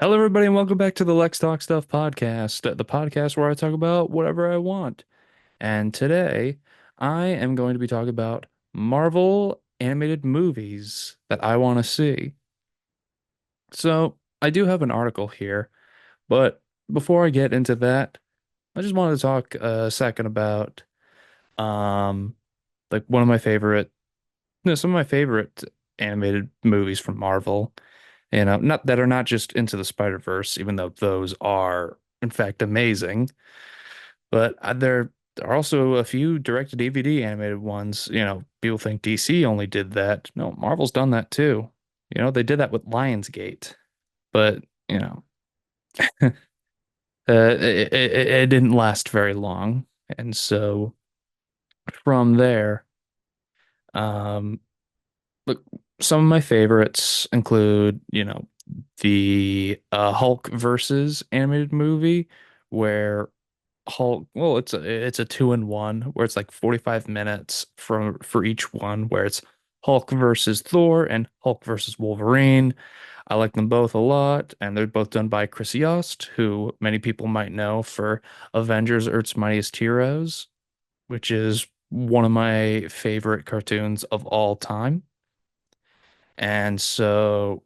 Hello, everybody, and welcome back to the Lex Talks Stuff Podcast, the podcast where I talk about whatever I want. And today, I am going to be talking about Marvel animated movies that I want to see. So, I do have an article here, but before I get into that, I just wanted to talk a second about um like one of my favorite, no, some of my favorite animated movies from Marvel. Not that are not just Into the Spider-Verse, even though those are in fact amazing, but there are also a few direct-to-DVD animated ones. People think DC only did that. No, Marvel's done that too. They did that with Lionsgate, but it didn't last very long. And so from there, um, look, some of my favorites include, the Hulk versus animated movie where Hulk, well, it's a two in one where it's like 45 minutes for each one where it's Hulk versus Thor and Hulk versus Wolverine. I like them both a lot, and they're both done by Chris Yost, who many people might know for Avengers Earth's Mightiest Heroes, which is one of my favorite cartoons of all time. And so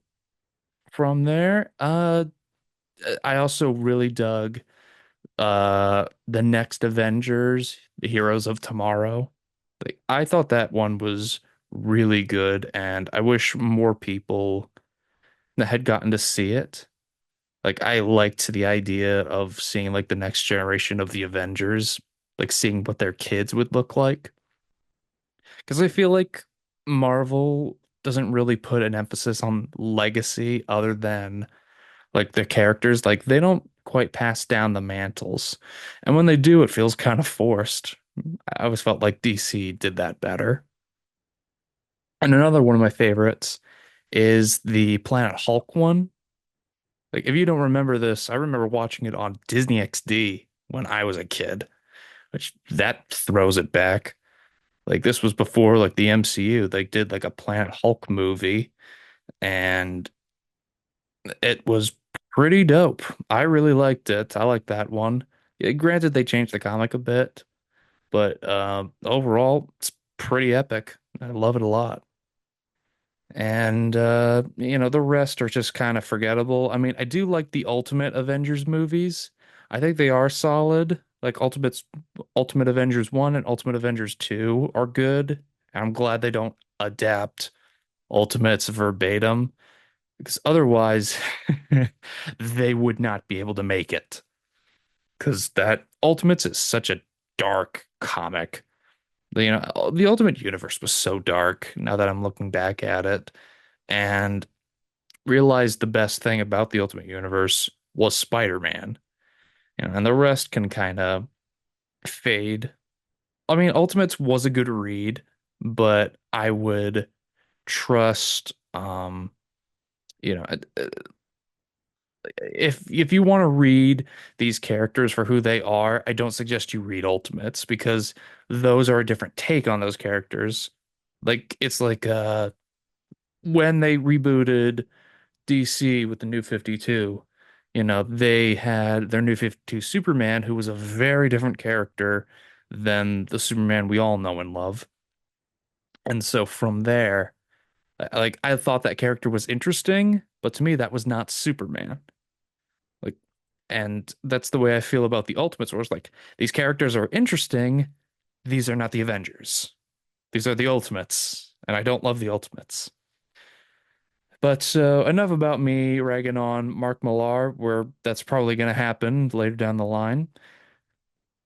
from there, I also really dug the next Avengers, the Heroes of Tomorrow. Like, I thought that one was really good, and I wish more people that had gotten to see it. Like, I liked the idea of seeing like the next generation of the Avengers, like seeing what their kids would look like. Because I feel like Marvel doesn't really put an emphasis on legacy other than like the characters, like they don't quite pass down the mantles. And when they do, it feels kind of forced. I always felt like DC did that better. And another one of my favorites is the Planet Hulk one. Like, if you don't remember this, I remember watching it on Disney XD when I was a kid, which that throws it back. Like, this was before like the MCU. They did like a Planet Hulk movie, and it was pretty dope. I really liked it. I like that one. Yeah, granted, they changed the comic a bit, but overall, it's pretty epic. I love it a lot. And the rest are just kind of forgettable. I mean, I do like the Ultimate Avengers movies. I think they are solid. Like Ultimate Avengers 1 and Ultimate Avengers 2 are good. I'm glad they don't adapt Ultimates verbatim because otherwise they would not be able to make it. Because that Ultimates is such a dark comic. The Ultimate Universe was so dark now that I'm looking back at it and realized the best thing about the Ultimate Universe was Spider-Man. And the rest can kind of fade. I mean, Ultimates was a good read, but I would trust you know, if you want to read these characters for who they are, I don't suggest you read Ultimates because those are a different take on those characters. Like it's like when they rebooted DC with the New 52, they had their New 52 Superman, who was a very different character than the Superman we all know and love. And so from there, like I thought that character was interesting, but to me that was not Superman. Like, and that's the way I feel about the Ultimates, where it's like these characters are interesting. These are not the Avengers. These are the Ultimates, and I don't love the Ultimates. But enough about me ragging on Mark Millar, where that's probably going to happen later down the line.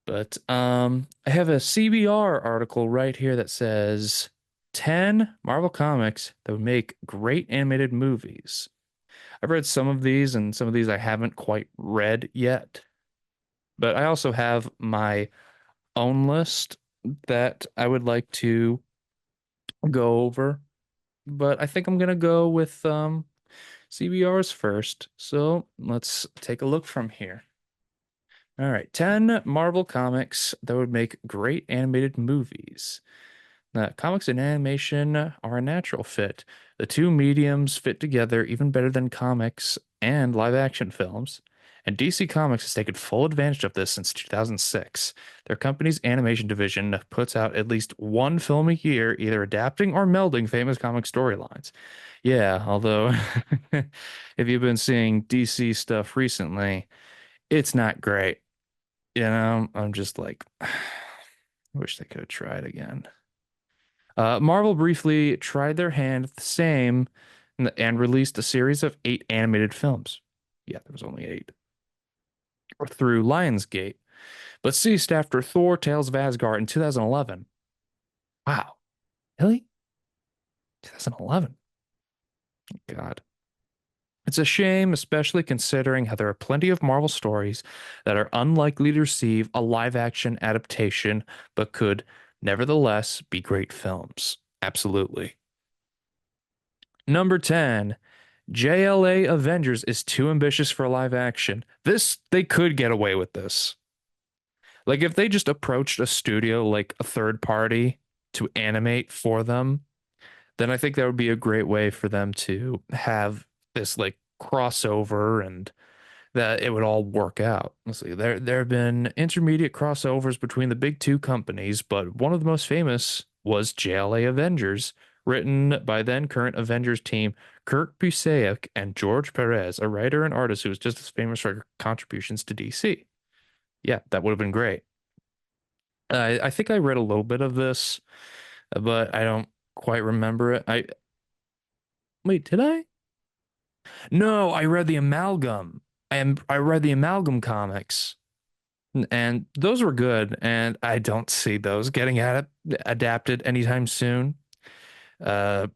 But I have a CBR article right here that says 10 Marvel comics that would make great animated movies. I've read some of these, and some of these I haven't quite read yet. But I also have my own list that I would like to go over. But I think I'm gonna go with CBRs first. So let's take a look from here. All right, 10 Marvel comics that would make great animated movies. Comics and animation are a natural fit. The two mediums fit together even better than comics and live action films. And DC Comics has taken full advantage of this since 2006. Their company's animation division puts out at least one film a year, either adapting or melding famous comic storylines. Yeah, although if you've been seeing DC stuff recently, it's not great. I'm just like, I wish they could have tried again. Marvel briefly tried their hand at the same and released a series of 8 animated films. Yeah, there was only 8. Or through Lionsgate, but ceased after Thor: Tales of Asgard in 2011. Wow, really? 2011? God. It's a shame, especially considering how there are plenty of Marvel stories that are unlikely to receive a live action adaptation, but could nevertheless be great films. Absolutely. Number 10, JLA Avengers is too ambitious for live action. They could get away with this. Like if they just approached a studio like a third party to animate for them, then I think that would be a great way for them to have this like crossover and that it would all work out. Let's see, there have been intermediate crossovers between the big two companies, but one of the most famous was JLA Avengers, written by then current Avengers team Kirk Busiek and George Perez, a writer and artist who was just as famous for contributions to DC. Yeah, that would have been great. I think I read a little bit of this, but I don't quite remember it. I wait, did I? No, I read the Amalgam. I read the Amalgam comics, and those were good. And I don't see those getting adapted anytime soon. But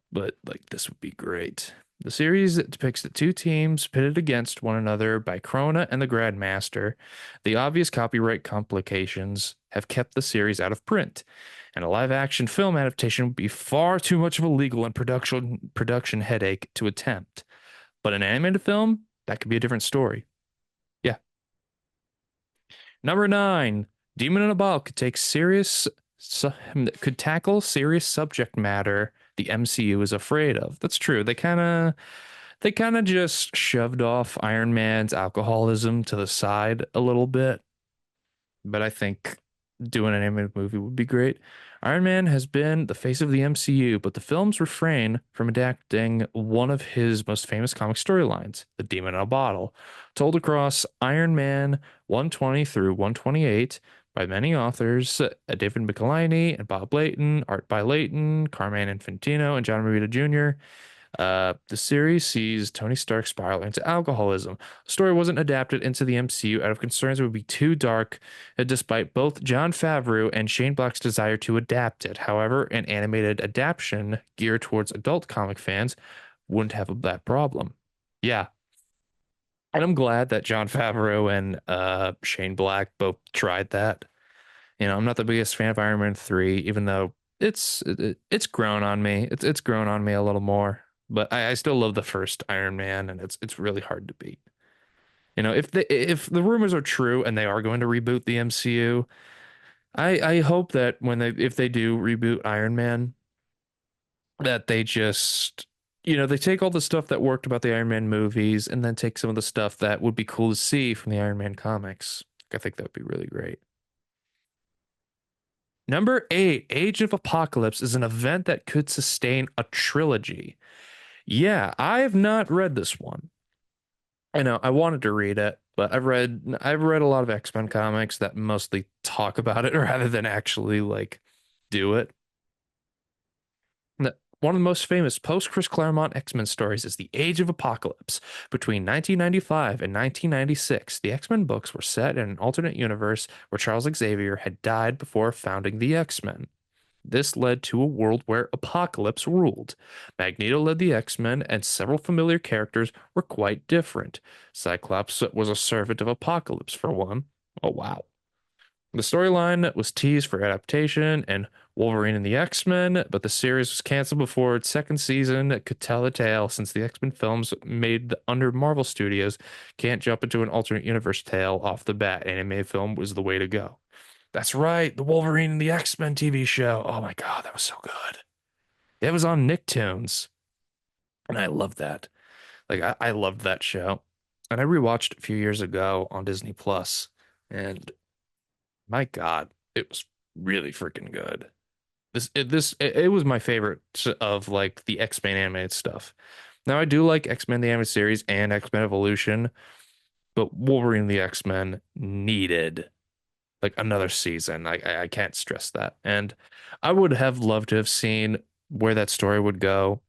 like this would be great. The series depicts the two teams pitted against one another by Krona and the Grandmaster. The obvious copyright complications have kept the series out of print, and a live-action film adaptation would be far too much of a legal and production headache to attempt. But an animated film, that could be a different story. Yeah. Number 9, Demon in a Bottle could tackle serious subject matter the MCU is afraid of. That's true. They kind of just shoved off Iron Man's alcoholism to the side a little bit, but I think doing an animated movie would be great. Iron Man has been the face of the MCU, but the films refrain from adapting one of his most famous comic storylines, The Demon in a Bottle, told across Iron Man 120 through 128 by many authors, David Michelinie and Bob Layton, art by Layton, Carmine Infantino, and John Romita Jr. The series sees Tony Stark spiral into alcoholism. The story wasn't adapted into the MCU out of concerns it would be too dark, despite both Jon Favreau and Shane Black's desire to adapt it. However, an animated adaptation geared towards adult comic fans wouldn't have that problem. Yeah, and I'm glad that Jon Favreau and Shane Black both tried that. I'm not the biggest fan of Iron Man 3, even though it's grown on me. It's grown on me a little more. But I still love the first Iron Man, and it's really hard to beat. If the rumors are true and they are going to reboot the MCU, I hope that if they do reboot Iron Man, that they just they take all the stuff that worked about the Iron Man movies and then take some of the stuff that would be cool to see from the Iron Man comics. I think that would be really great. Number 8, Age of Apocalypse is an event that could sustain a trilogy. Yeah, I have not read this one. I know I wanted to read it, but I've read a lot of X-Men comics that mostly talk about it rather than actually like do it. One of the most famous post-Chris Claremont X-Men stories is The Age of Apocalypse. Between 1995 and 1996, the X-Men books were set in an alternate universe where Charles Xavier had died before founding the X-Men. This led to a world where Apocalypse ruled. Magneto led the X-Men, and several familiar characters were quite different. Cyclops was a servant of Apocalypse, for one. Oh, wow. The storyline was teased for adaptation and Wolverine and the X-Men, but the series was canceled before its second season could tell the tale since the X-Men films made under Marvel Studios can't jump into an alternate universe tale off the bat. Animated film was the way to go. That's right, the Wolverine and the X-Men TV show. Oh my God, that was so good. It was on Nicktoons, and I loved that. Like I loved that show. And I rewatched it a few years ago on Disney Plus, and my God, it was really freaking good. It was my favorite of like the X-Men animated stuff. Now I do like X-Men the animated series and X-Men Evolution, but Wolverine and the X-Men needed like another season. I can't stress that. And I would have loved to have seen where that story would go,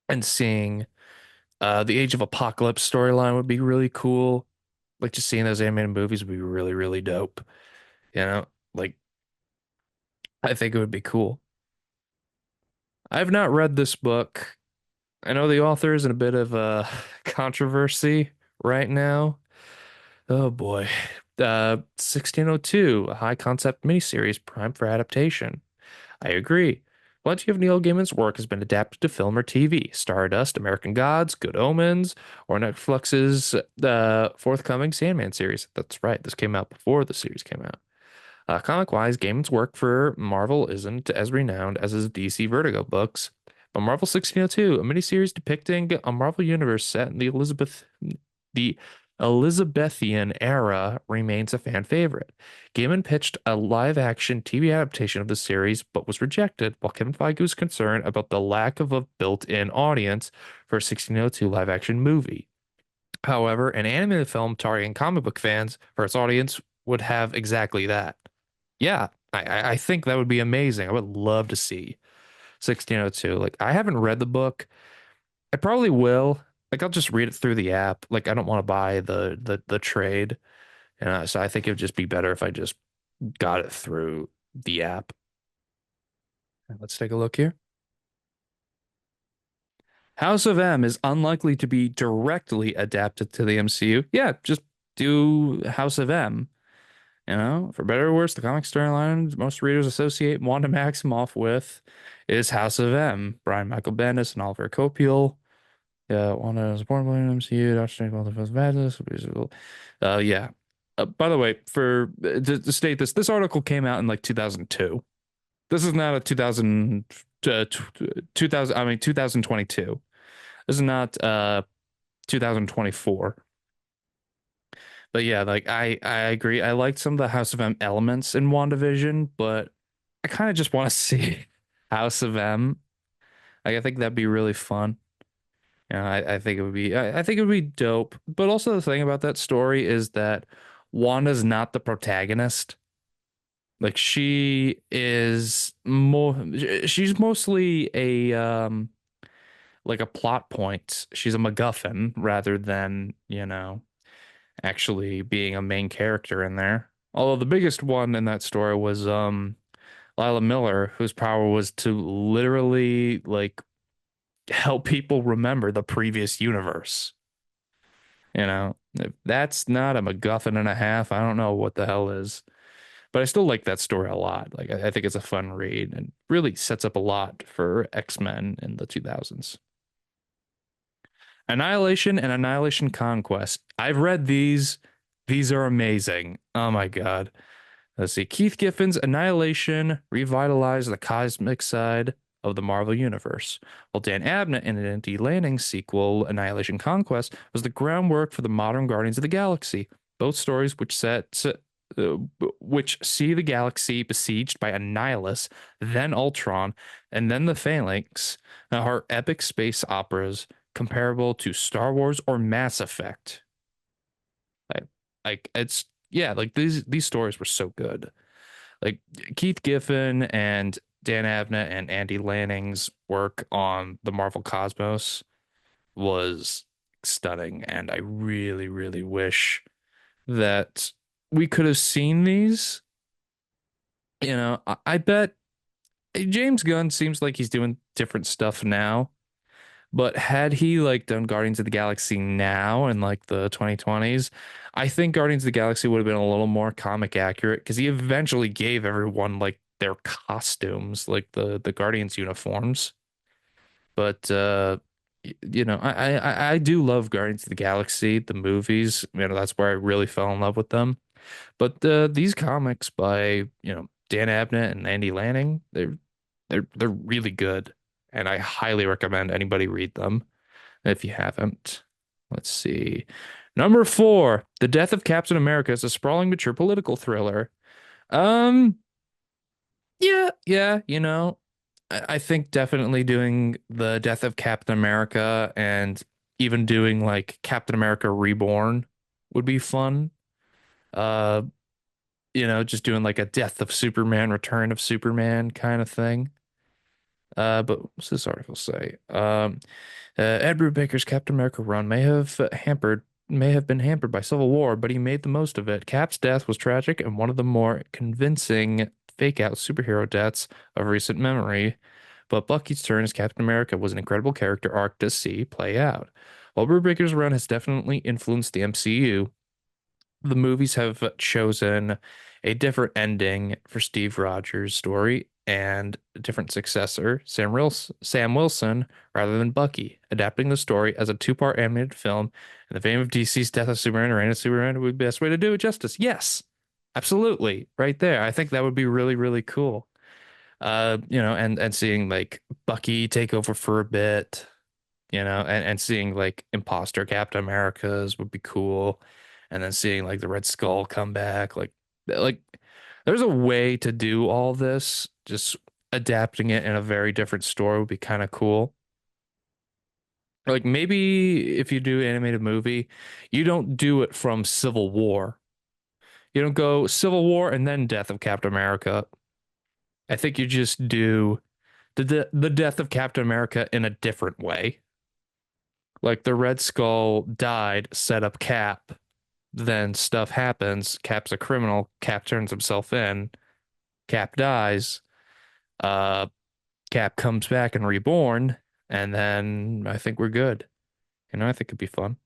and seeing the Age of Apocalypse storyline would be really cool. Like just seeing those animated movies would be really, really dope. You know, like I think it would be cool. I've not read this book. I know the author is in a bit of a controversy right now. Oh boy. 1602, a high concept miniseries primed for adaptation. I agree. Plenty of Neil Gaiman's work has been adapted to film or TV. Stardust, American Gods, Good Omens, or Netflix's forthcoming Sandman series. That's right, this came out before the series came out. Comic-wise, Gaiman's work for Marvel isn't as renowned as his DC Vertigo books, but Marvel 1602, a miniseries depicting a Marvel universe set in the Elizabethan era, remains a fan favorite. Gaiman pitched a live-action TV adaptation of the series, but was rejected, while Kevin Feige was concerned about the lack of a built-in audience for a 1602 live-action movie. However, an animated film targeting comic book fans for its audience would have exactly that. Yeah, I think that would be amazing. I would love to see 1602. Like, I haven't read the book. I probably will. Like, I'll just read it through the app. Like, I don't want to buy the trade. And so I think it would just be better if I just got it through the app. Let's take a look here. House of M is unlikely to be directly adapted to the MCU. Yeah, just do House of M. You know, for better or worse, the comic storyline most readers associate Wanda Maximoff with is House of M. Brian Michael Bendis and Oliver Copiel. Yeah, Wanda is born in the MCU. Doctor Strange, Multiverse of Madness. Yeah. By the way, to state this, this article came out in like 2002. This is not a 2000, I mean 2022. This is not 2024. But yeah, like I agree. I liked some of the House of M elements in WandaVision, but I kind of just want to see House of M. Like I think that'd be really fun. I think it would be I think it would be dope. But also the thing about that story is that Wanda's not the protagonist. Like she is more she's mostly a like a plot point. She's a MacGuffin rather than, actually being a main character in there. Although the biggest one in that story was Lila Miller, whose power was to literally like help people remember the previous universe. If that's not a MacGuffin and a half, I don't know what the hell is. But I still like that story a lot. Like I think it's a fun read and really sets up a lot for X-Men in the 2000s. Annihilation and Annihilation Conquest. I've read these. These are amazing. Oh my God. Let's see. Keith Giffen's Annihilation revitalized the cosmic side of the Marvel Universe, while Dan Abnett in an Andy Lanning sequel, Annihilation Conquest, was the groundwork for the modern Guardians of the Galaxy. Both stories uh, which see the galaxy besieged by Annihilus, then Ultron, and then the Phalanx, are epic space operas comparable to Star Wars or Mass Effect. Like, like it's yeah, like these stories were so good. Like Keith Giffen and Dan Abnett and Andy Lanning's work on the Marvel Cosmos was stunning, and I really, really wish that we could have seen these. I bet James Gunn seems like he's doing different stuff now. But had he like done Guardians of the Galaxy now in like the 2020s, I think Guardians of the Galaxy would have been a little more comic accurate because he eventually gave everyone like their costumes, like the Guardians uniforms. But I do love Guardians of the Galaxy, the movies. That's where I really fell in love with them. But these comics by, Dan Abnett and Andy Lanning, they're really good, and I highly recommend anybody read them if you haven't. Let's see. Number four, The Death of Captain America is a sprawling, mature political thriller. Um, yeah, I think definitely doing The Death of Captain America and even doing like Captain America Reborn would be fun. Uh, just doing like a Death of Superman, Return of Superman kind of thing. But what's this article say? Ed Brubaker's Captain America run may have been hampered by Civil War, but he made the most of it. Cap's death was tragic and one of the more convincing fake out superhero deaths of recent memory. But Bucky's turn as Captain America was an incredible character arc to see play out. While Brubaker's run has definitely influenced the MCU, the movies have chosen a different ending for Steve Rogers' story and a different successor, Sam Wilson, rather than Bucky, adapting the story as a two-part animated film in the vein of DC's Death of Superman and Reign of Superman would be the best way to do it justice. Yes, absolutely, right there. I think that would be really, really cool. And seeing like Bucky take over for a bit, and seeing like imposter Captain Americas would be cool. And then seeing like the Red Skull come back, like there's a way to do all this. Just adapting it in a very different story would be kind of cool. Like maybe if you do an animated movie, you don't do it from Civil War. You don't go Civil War and then Death of Captain America. I think you just do the death of Captain America in a different way. Like the Red Skull died, set up Cap, then stuff happens. Cap's a criminal. Cap turns himself in. Cap dies. Uh, Cap comes back and reborn, and then I think we're good. I think it'd be fun.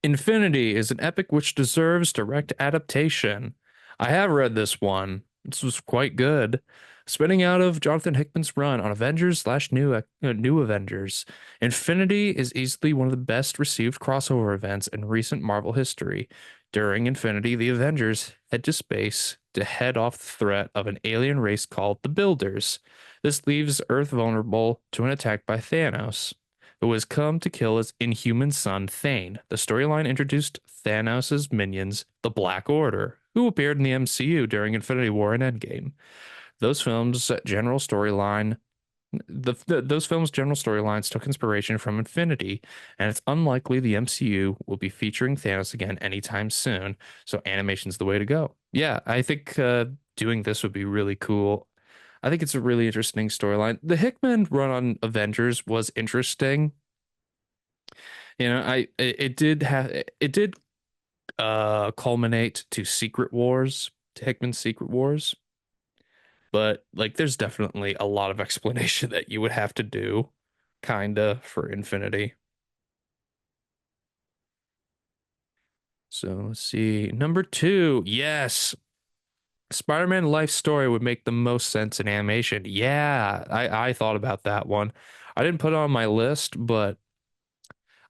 Infinity is an epic which deserves direct adaptation. I have read this one. This was quite good. Spinning out of Jonathan Hickman's run on Avengers slash New Avengers, Infinity is easily one of the best received crossover events in recent Marvel history. During Infinity, the Avengers head to space to head off the threat of an alien race called the Builders. This leaves Earth vulnerable to an attack by Thanos, who has come to kill his inhuman son Thane. The storyline introduced Thanos' minions, the Black Order, who appeared in the MCU during Infinity War and Endgame. Those films' general storyline those films' general storylines took inspiration from Infinity, and it's unlikely the MCU will be featuring Thanos again anytime soon. So animation's the way to go. Yeah, I think doing this would be really cool. I think it's a really interesting storyline. The Hickman run on Avengers was interesting. It did culminate to Secret Wars, to Hickman's Secret Wars, but like there's definitely a lot of explanation that you would have to do kinda for Infinity. So let's see. Number two, yes. Spider-Man life story would make the most sense in animation. Yeah, I thought about that one. I didn't put it on my list, but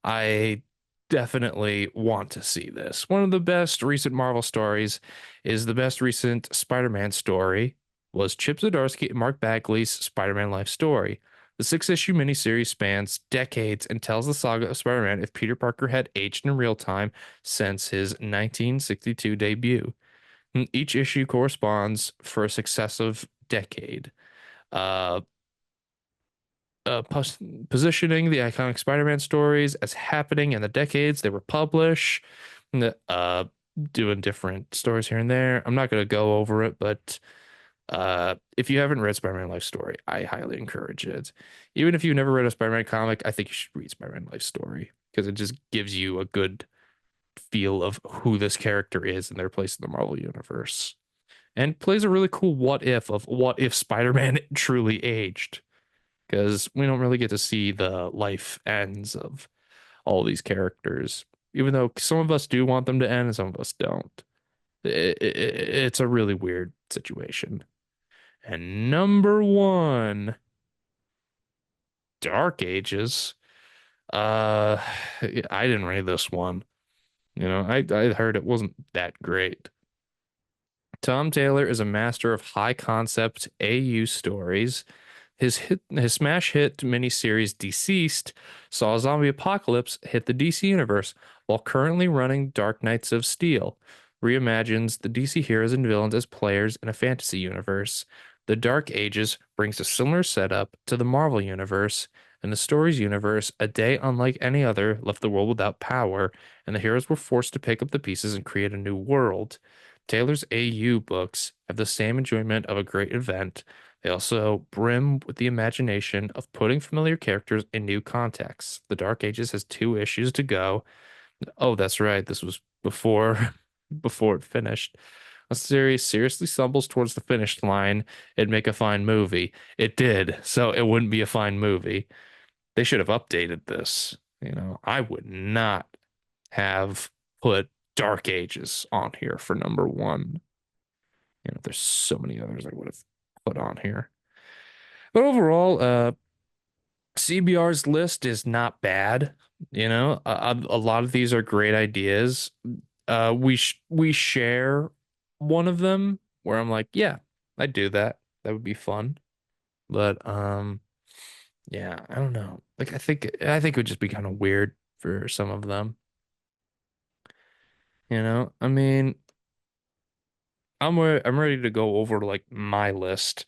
I definitely want to see this. One of the best recent Marvel stories is the best recent Spider-Man story was Chip Zdarsky and Mark Bagley's Spider-Man life story. The six-issue miniseries spans decades and tells the saga of Spider-Man if Peter Parker had aged in real time since his 1962 debut. Each issue corresponds for a successive decade. Uh, Positioning the iconic Spider-Man stories as happening in the decades they were published, uh, doing different stories here and there. I'm not going to go over it, but if you haven't read Spider-Man Life Story, I highly encourage it. Even if you've never read a Spider-Man comic, I think you should read Spider-Man Life Story because it just gives you a good feel of who this character is and their place in the Marvel universe. And plays a really cool what if Spider-Man truly aged because we don't really get to see the life ends of all these characters, even though some of us do want them to end and some of us don't. It's a really weird situation. And number one, Dark Ages. I didn't read this one. I heard it wasn't that great. Tom Taylor is a master of high concept AU stories. His smash hit miniseries Deceased saw a zombie apocalypse hit the DC universe while currently running Dark Knights of Steel, reimagines the DC heroes and villains as players in a fantasy universe. The Dark Ages brings a similar setup to the Marvel universe. In the story's universe, a day unlike any other left the world without power, and the heroes were forced to pick up the pieces and create a new world. Taylor's AU books have the same enjoyment of a great event. They also brim with the imagination of putting familiar characters in new contexts. The Dark Ages has two issues to go. Oh, that's right. This was before before it finished. A series seriously stumbles towards the finish line. It'd make a fine movie. It did, so it wouldn't be a fine movie. They should have updated this. I would not have put Dark Ages on here for number one. There's so many others I would have put on here. But overall, CBR's list is not bad. A lot of these are great ideas. We share one of them where I'm like, yeah, I'd do that. That would be fun. But yeah, I don't know. Like I think it would just be kind of weird for some of them. I mean, I'm ready to go over like my list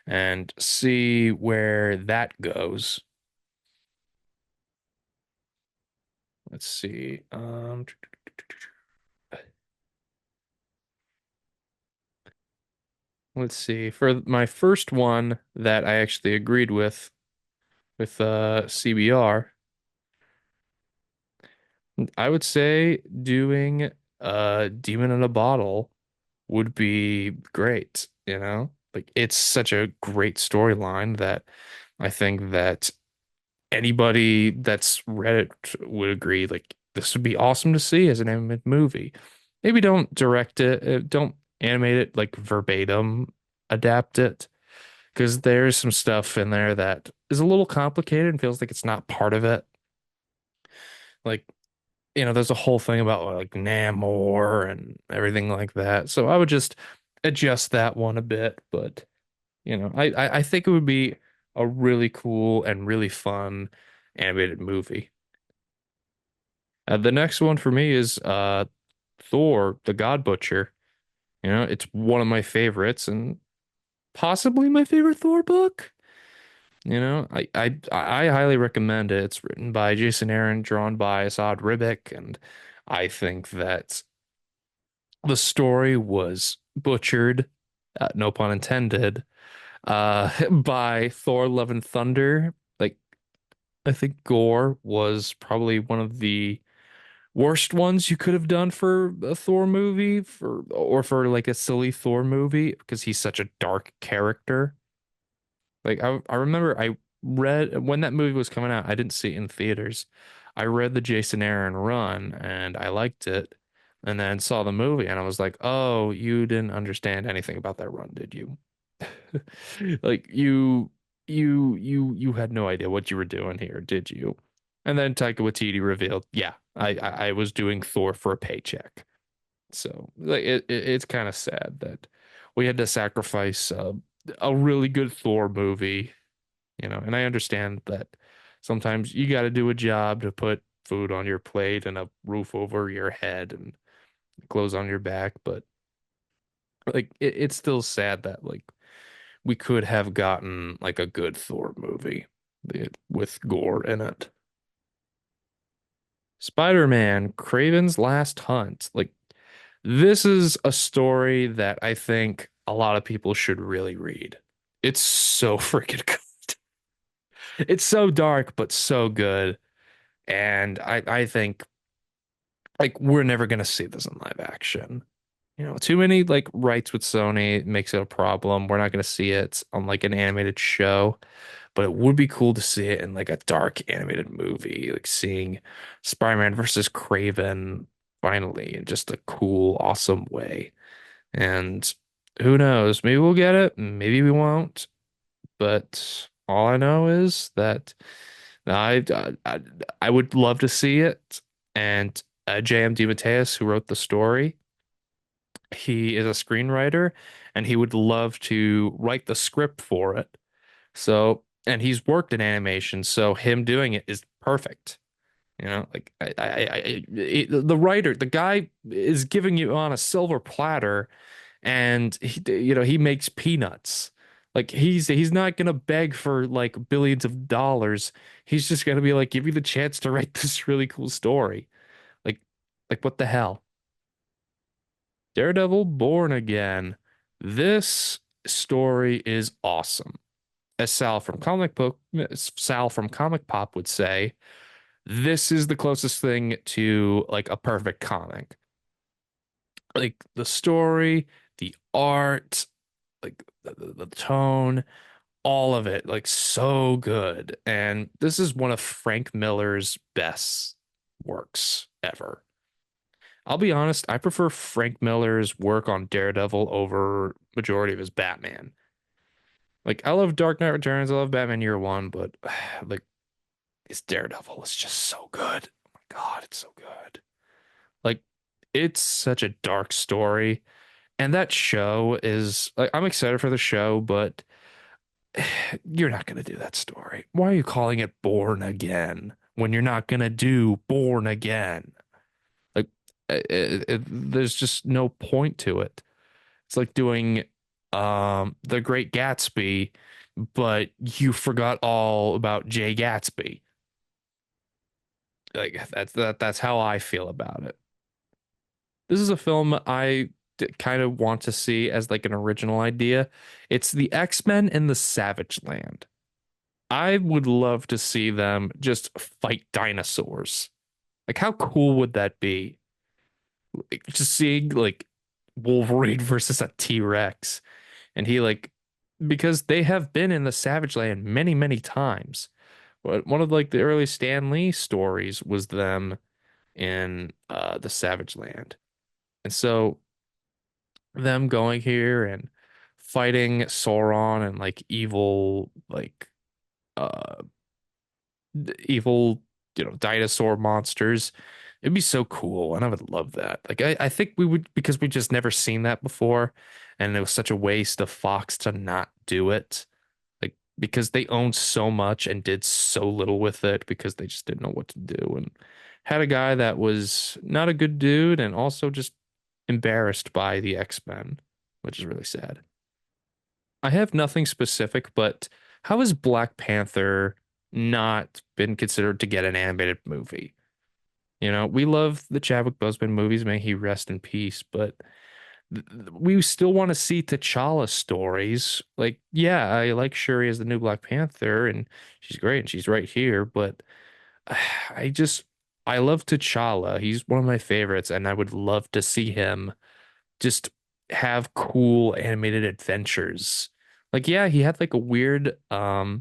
and see where that goes. Let's see. Let's see. For my first one that I actually agreed with CBR, I would say doing Demon in a Bottle would be great. Like it's such a great storyline that I think that anybody that's read it would agree like this would be awesome to see as an animated movie. Maybe don't direct it, don't animate it like verbatim, adapt it because there's some stuff in there that is a little complicated and feels like it's not part of it. Like, there's a whole thing about like Namor and everything like that. So I would just adjust that one a bit, but I think it would be a really cool and really fun animated movie. The next one for me is Thor, the God Butcher. It's one of my favorites and possibly my favorite Thor book. I highly recommend it. It's written by Jason Aaron, drawn by Asad Ribic, and I think that the story was butchered, no pun intended, by Thor: Love and Thunder. Like I think gore was probably one of the worst ones you could have done for a Thor movie for like a silly Thor movie because he's such a dark character. Like I remember I read when that movie was coming out, I didn't see it in theaters. I read the Jason Aaron run and I liked it and then saw the movie and I was like, "Oh, you didn't understand anything about that run, did you?" Like you had no idea what you were doing here, did you? And then Taika Waititi revealed, "Yeah, I was doing Thor for a paycheck." So like it's kind of sad that we had to sacrifice a really good Thor movie. And I understand that sometimes you got to do a job to put food on your plate and a roof over your head and clothes on your back, but like it's still sad that like we could have gotten like a good Thor movie with gore in it. Spider-Man, Kraven's Last Hunt. Like this is a story that I think a lot of people should really read. It's so freaking good. It's so dark, but so good. And I think like we're never gonna see this in live action. Too many like rights with Sony makes it a problem. We're not gonna see it on like an animated show, but it would be cool to see it in like a dark animated movie, like seeing Spider-Man versus Kraven finally in just a cool, awesome way. And who knows? Maybe we'll get it, maybe we won't. But all I know is that I I, I would love to see it, and J.M. DeMatteis, who wrote the story. He is a screenwriter and he would love to write the script for it. So, and he's worked in animation, so him doing it is perfect. You know, like the writer, the guy is giving you on a silver platter, and he makes peanuts. Like he's not gonna beg for like billions of dollars. He's just gonna be like, give me the chance to write this really cool story. Like, like what the hell? Daredevil Born Again. This story is awesome. As Sal from Comic Pop would say, this is the closest thing to like a perfect comic. Like the story, the art, like the tone, all of it, like so good. And this is one of Frank Miller's best works ever. I'll be honest, I prefer Frank Miller's work on Daredevil over majority of his Batman. Like I love Dark Knight Returns, I love Batman Year One, but like his Daredevil is just so good. Oh my God, it's so good. Like it's such a dark story. And that show is like I'm excited for the show, but you're not gonna do that story. Why are you calling it Born Again when you're not gonna do Born Again? Like there's just no point to it. It's like doing The Great Gatsby, but you forgot all about Jay Gatsby. Like that's how I feel about it. This is a film kind of want to see as like an original idea. It's the X-Men in the Savage Land. I would love to see them just fight dinosaurs. Like how cool would that be? Like, just seeing like Wolverine versus a T-Rex and he like because they have been in the Savage Land many, many times. But one of like the early Stan Lee stories was them in the Savage Land. And so them going here and fighting Sauron and like uh evil, dinosaur monsters. It'd be so cool, and I would love that. Like I think we would because we just never seen that before, and it was such a waste of Fox to not do it. Like because they owned so much and did so little with it because they just didn't know what to do and had a guy that was not a good dude and also just embarrassed by the X-Men, which is really sad. I have nothing specific, but how has Black Panther not been considered to get an animated movie? You know, we love the Chadwick Boseman movies, may he rest in peace, but we still want to see T'Challa stories. Like, yeah, I like Shuri as the new Black Panther, and she's great, and she's right here, but I just, I love T'Challa. He's one of my favorites, and I would love to see him just have cool animated adventures. Like, yeah, he had like a weird, uh,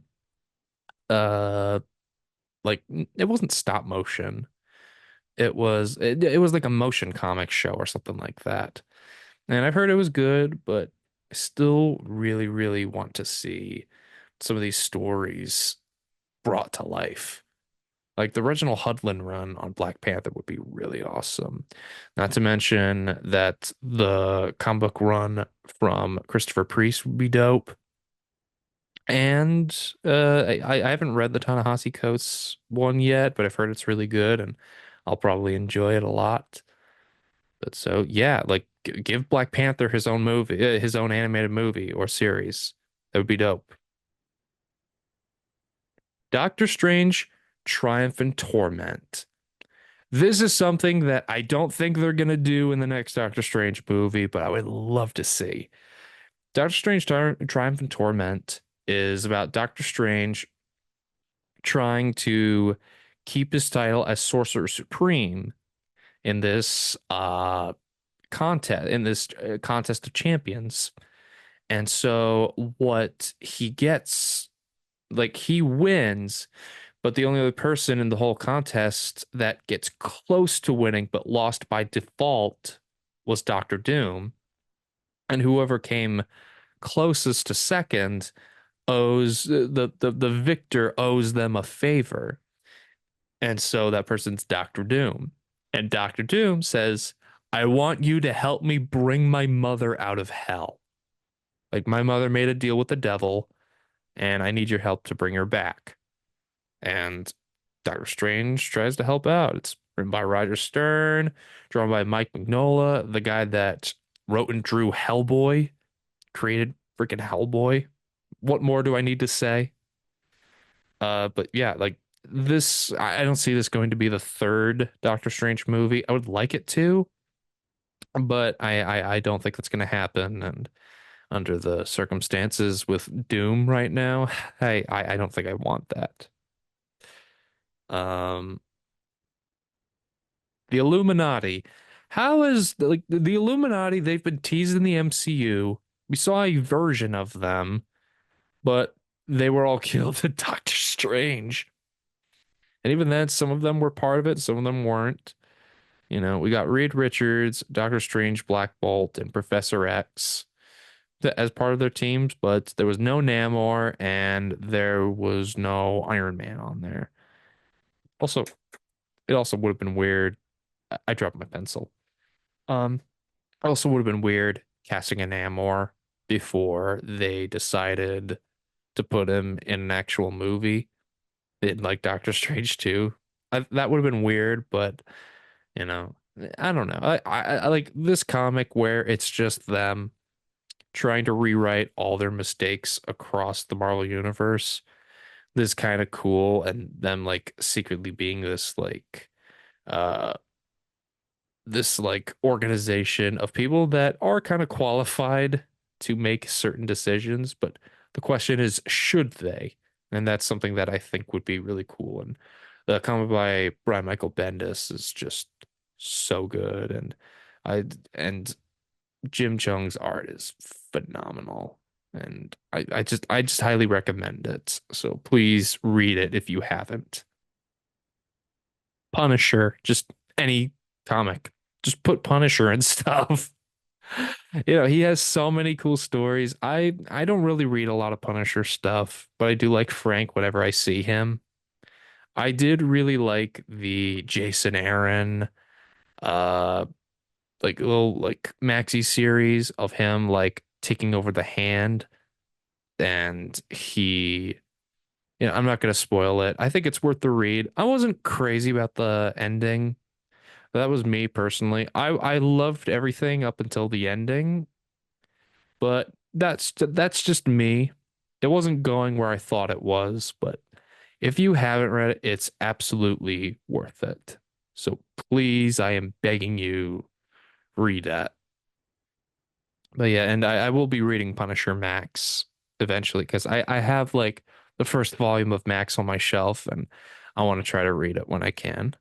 like it wasn't stop motion. It was like a motion comic show or something like that. And I've heard it was good, but I still really, really want to see some of these stories brought to life. Like the original Hudlin run on Black Panther would be really awesome. Not to mention that the comic book run from Christopher Priest would be dope. And I haven't read the Ta-Nehisi Coates one yet, but I've heard it's really good and I'll probably enjoy it a lot. But so yeah, like give Black Panther his own movie, his own animated movie or series. That would be dope. Doctor Strange, Triumph and Torment. This is something that I don't think they're gonna do in the next Doctor Strange movie, but I would love to see. Doctor Strange Triumph and Torment is about Doctor Strange trying to keep his title as Sorcerer Supreme in this contest of champions. And so what he gets, like he wins, but the only other person in the whole contest that gets close to winning but lost by default was Doctor Doom. And whoever came closest to second owes the victor owes them a favor. And so that person's Doctor Doom. And Doctor Doom says, I want you to help me bring my mother out of hell. Like, my mother made a deal with the devil, and I need your help to bring her back. And Doctor Strange tries to help out. It's written by Roger Stern, drawn by Mike Mignola, the guy that wrote and drew Hellboy, created freaking Hellboy. What more do I need to say? But yeah, like this, I don't see this going to be the third Doctor Strange movie. I would like it to, but I don't think that's going to happen. And under the circumstances with Doom right now, I don't think I want that. Um, the Illuminati. How is like the Illuminati? They've been teased in the MCU. We saw a version of them, but they were all killed in Doctor Strange. And even then, some of them were part of it, some of them weren't. You know, we got Reed Richards, Doctor Strange, Black Bolt, and Professor X as part of their teams, but there was no Namor and there was no Iron Man on there. Also, it also would have been weird. I dropped my pencil. Um, also would have been weird casting a Namor before they decided to put him in an actual movie in like Doctor Strange 2. That would have been weird, but you know, I don't know. I like this comic where it's just them trying to rewrite all their mistakes across the Marvel universe. This is kind of cool, and them like secretly being uh this like organization of people that are kind of qualified to make certain decisions, but the question is, should they? And that's something that I think would be really cool. And the comic by Brian Michael Bendis is just so good, I and Jim Chung's art is phenomenal. And I just highly recommend it. So please read it if you haven't. Punisher, just any comic. Just put Punisher and stuff. You know, he has so many cool stories. I don't really read a lot of Punisher stuff, but I do like Frank whenever I see him. I did really like the Jason Aaron uh like little like maxi series of him like taking over the hand, and he, you know, I'm not going to spoil it. I think it's worth the read. I wasn't crazy about the ending. That was me personally. I loved everything up until the ending, but that's just me. It wasn't going where I thought it was, but if you haven't read it, it's absolutely worth it. So please, I am begging you, read that. But yeah, and I will be reading Punisher Max eventually because I have like the first volume of Max on my shelf and I want to try to read it when I can.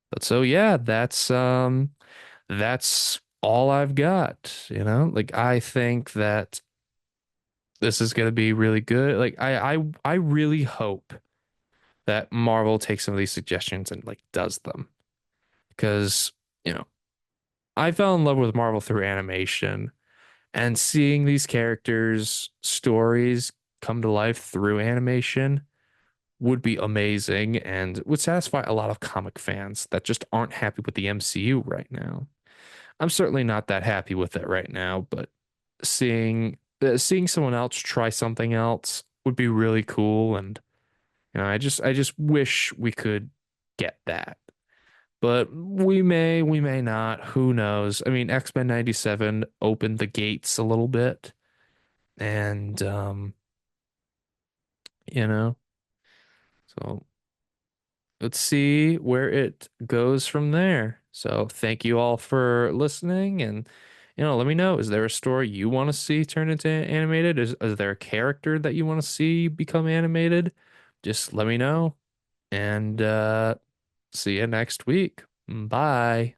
But so yeah, that's all I've got, you know? Like I think that this is gonna be really good. Like I really hope that Marvel takes some of these suggestions and like does them. Because, you know, I fell in love with Marvel through animation. And seeing these characters' stories come to life through animation would be amazing and would satisfy a lot of comic fans that just aren't happy with the MCU right now. I'm certainly not that happy with it right now, but seeing someone else try something else would be really cool. And you know, I just wish we could get that. But we may not. Who knows? I mean, X-Men 97 opened the gates a little bit. And you know, so let's see where it goes from there. So thank you all for listening, and you know, let me know, is there a story you want to see turn into animated? Is there a character that you want to see become animated? Just let me know, and see you next week. Bye.